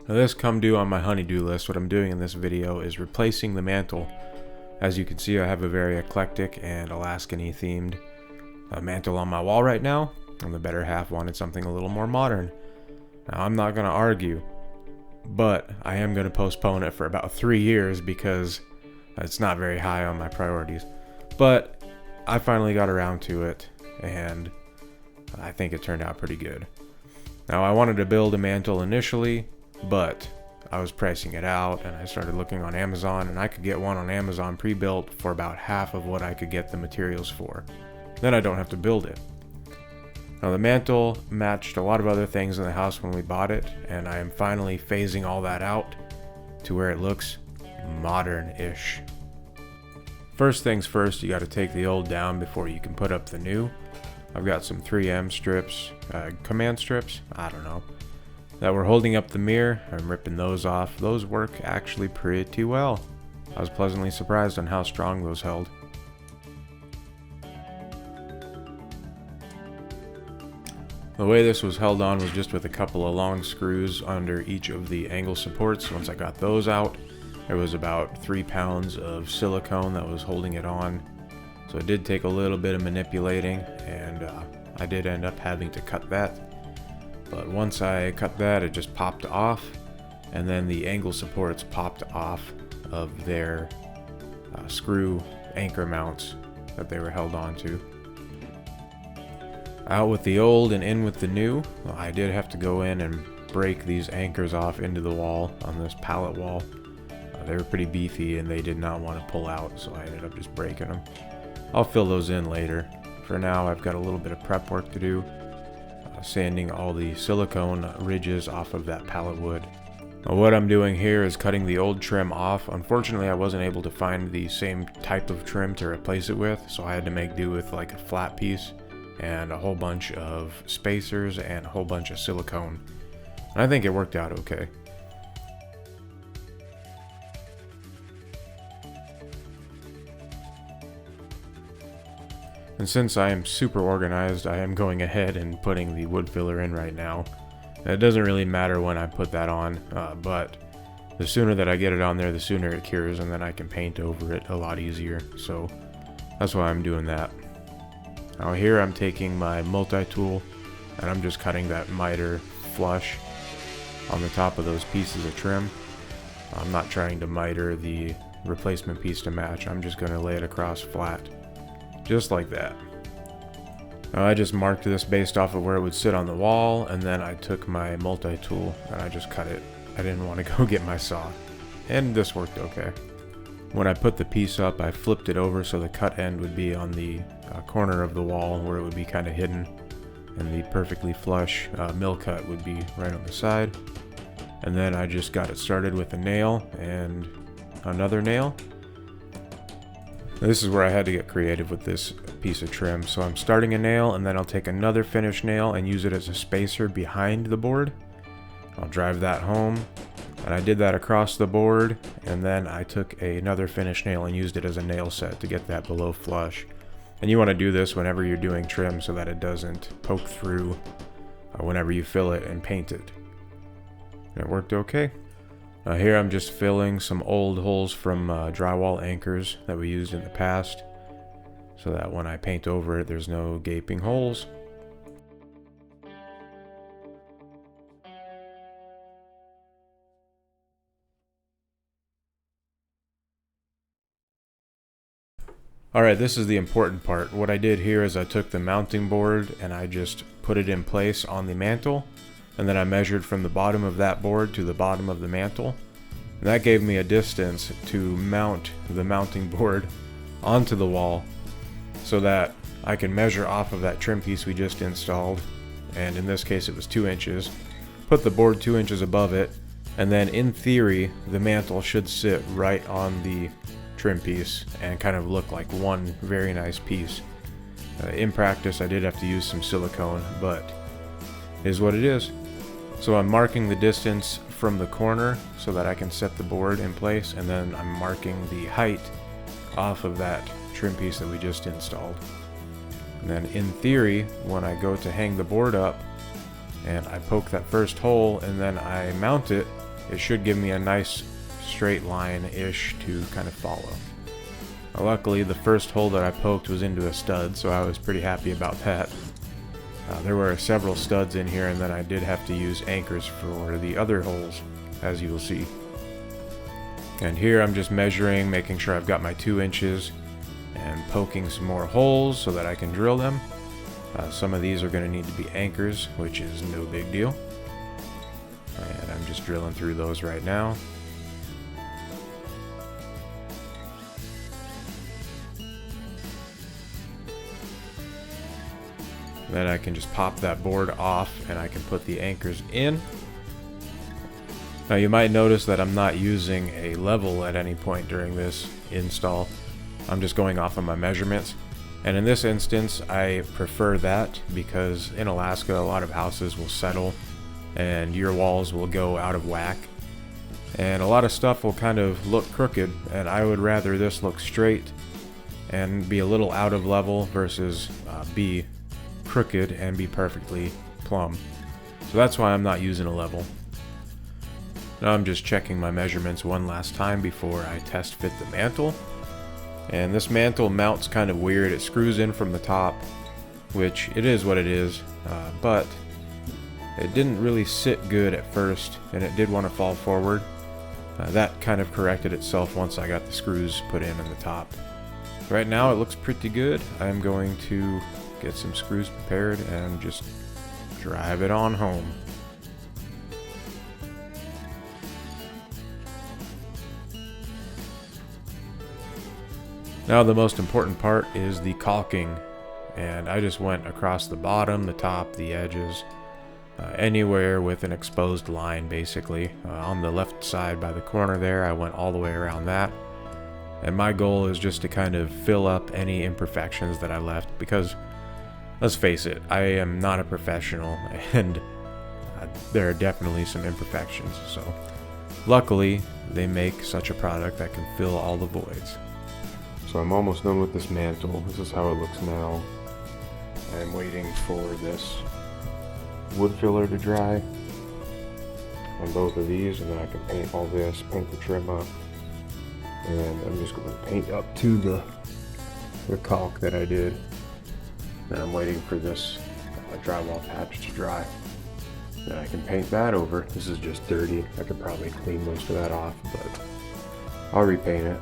Now this come due on my honeydew list. What I'm doing in this video is replacing the mantle. As you can see, I have a very eclectic and Alaskan-y themed mantle on my wall right now, and the better half wanted something a little more modern. Now I'm not going to argue, but I am going to postpone it for about 3 years because it's not very high on my priorities. But I finally got around to it, and I think it turned out pretty good. Now I wanted to build a mantle initially, but I was pricing it out and I started looking on Amazon, and I could get one on Amazon pre-built for about half of what I could get the materials for. Then I don't have to build it. Now the mantle matched a lot of other things in the house when we bought it, and I am finally phasing all that out to where it looks modern-ish. First things first, you got to take the old down before you can put up the new. I've got some 3M strips, command strips, I don't know, that were holding up the mirror. I'm ripping those off. Those work actually pretty well. I was pleasantly surprised on how strong those held. The way this was held on was just with a couple of long screws under each of the angle supports. Once I got those out, there was about 3 pounds of silicone that was holding it on. So it did take a little bit of manipulating, and I did end up having to cut that. But once I cut that, it just popped off, and then the angle supports popped off of their screw anchor mounts that they were held onto. Out with the old and in with the new. Well, I did have to go in and break these anchors off into the wall on this pallet wall. They were pretty beefy and they did not want to pull out, so I ended up just breaking them. I'll fill those in later. For now, I've got a little bit of prep work to do, sanding all the silicone ridges off of that pallet wood. Now, what I'm doing here is cutting the old trim off. Unfortunately, I wasn't able to find the same type of trim to replace it with, so I had to make do with like a flat piece and a whole bunch of spacers and a whole bunch of silicone. And I think it worked out okay. And since I am super organized, I am going ahead and putting the wood filler in right now. It doesn't really matter when I put that on, but the sooner that I get it on there, the sooner it cures, and then I can paint over it a lot easier. So that's why I'm doing that. Now here I'm taking my multi-tool, and I'm just cutting that miter flush on the top of those pieces of trim. I'm not trying to miter the replacement piece to match. I'm just going to lay it across flat. Just like that. Now I just marked this based off of where it would sit on the wall, and then I took my multi-tool and I just cut it. I didn't want to go get my saw. And this worked okay. When I put the piece up, I flipped it over so the cut end would be on the corner of the wall where it would be kind of hidden, and the perfectly flush mill cut would be right on the side. And then I just got it started with a nail and another nail. This is where I had to get creative with this piece of trim. So I'm starting a nail, and then I'll take another finished nail and use it as a spacer behind the board. I'll drive that home, and I did that across the board, and then I took another finished nail and used it as a nail set to get that below flush. And you want to do this whenever you're doing trim so that it doesn't poke through whenever you fill it and paint it. And it worked okay. Here I'm just filling some old holes from drywall anchors that we used in the past, so that when I paint over it, there's no gaping holes. Alright, this is the important part. What I did here is I took the mounting board and I just put it in place on the mantle, and then I measured from the bottom of that board to the bottom of the mantle. And that gave me a distance to mount the mounting board onto the wall so that I can measure off of that trim piece we just installed, and in this case it was 2 inches. Put the board 2 inches above it, and then in theory the mantle should sit right on the trim piece and kind of look like one very nice piece. In practice I did have to use some silicone, but it is what it is. So I'm marking the distance from the corner so that I can set the board in place, and then I'm marking the height off of that trim piece that we just installed. And then in theory, when I go to hang the board up and I poke that first hole and then I mount it, it should give me a nice straight line-ish to kind of follow. Luckily, the first hole that I poked was into a stud, so I was pretty happy about that. There were several studs in here, and then I did have to use anchors for the other holes, as you will see. And here I'm just measuring, making sure I've got my 2 inches, and poking some more holes so that I can drill them. Some of these are going to need to be anchors, which is no big deal. And I'm just drilling through those right now. Then I can just pop that board off and I can put the anchors in. Now you might notice that I'm not using a level at any point during this install. I'm just going off of my measurements. And in this instance, I prefer that because in Alaska, a lot of houses will settle and your walls will go out of whack. And a lot of stuff will kind of look crooked, and I would rather this look straight and be a little out of level versus be crooked and be perfectly plumb. So that's why I'm not using a level. Now I'm just checking my measurements one last time before I test fit the mantle. And this mantle mounts kind of weird. It screws in from the top, which it is what it is, but it didn't really sit good at first, and it did want to fall forward. That kind of corrected itself once I got the screws put in the top. Right now it looks pretty good. I'm going to get some screws prepared and just drive it on home. Now the most important part is the caulking, and I just went across the bottom, the top, the edges, anywhere with an exposed line basically. On the left side by the corner there, I went all the way around that. And my goal is just to kind of fill up any imperfections that I left, because let's face it, I am not a professional, and there are definitely some imperfections. So luckily, they make such a product that can fill all the voids. So I'm almost done with this mantle. This is how it looks now. I'm waiting for this wood filler to dry on both of these, and then I can paint all this, paint the trim up. And I'm just going to paint up to the caulk that I did. And I'm waiting for this drywall patch to dry. Then I can paint that over. This is just dirty. I could probably clean most of that off, but I'll repaint it.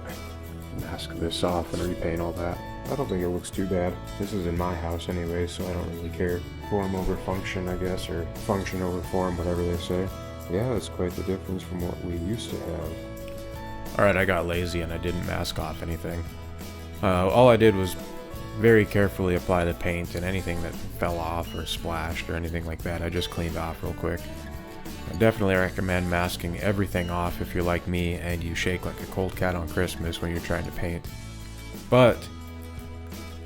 Mask this off and repaint all that. I don't think it looks too bad. This is in my house anyway, so I don't really care. Form over function, I guess, or function over form, whatever they say. Yeah, that's quite the difference from what we used to have. Alright, I got lazy and I didn't mask off anything. All I did was very carefully apply the paint, and anything that fell off or splashed or anything like that, I just cleaned off real quick. I definitely recommend masking everything off if you're like me and you shake like a cold cat on Christmas when you're trying to paint. But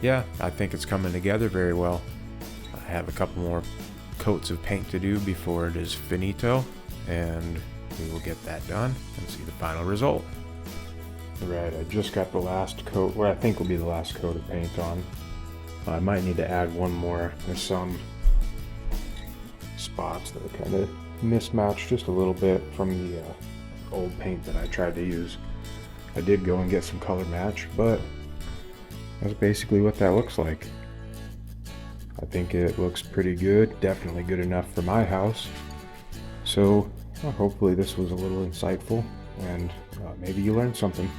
yeah, I think it's coming together very well. I have a couple more coats of paint to do before it is finito, and we will get that done and see the final result. Alright, I just got the last coat, what I think will be the last coat of paint on. I might need to add one more. There's some spots that are kind of mismatched just a little bit from the old paint that I tried to use. I did go and get some color match, but that's basically what that looks like. I think it looks pretty good, definitely good enough for my house. So hopefully this was a little insightful, and maybe you learned something.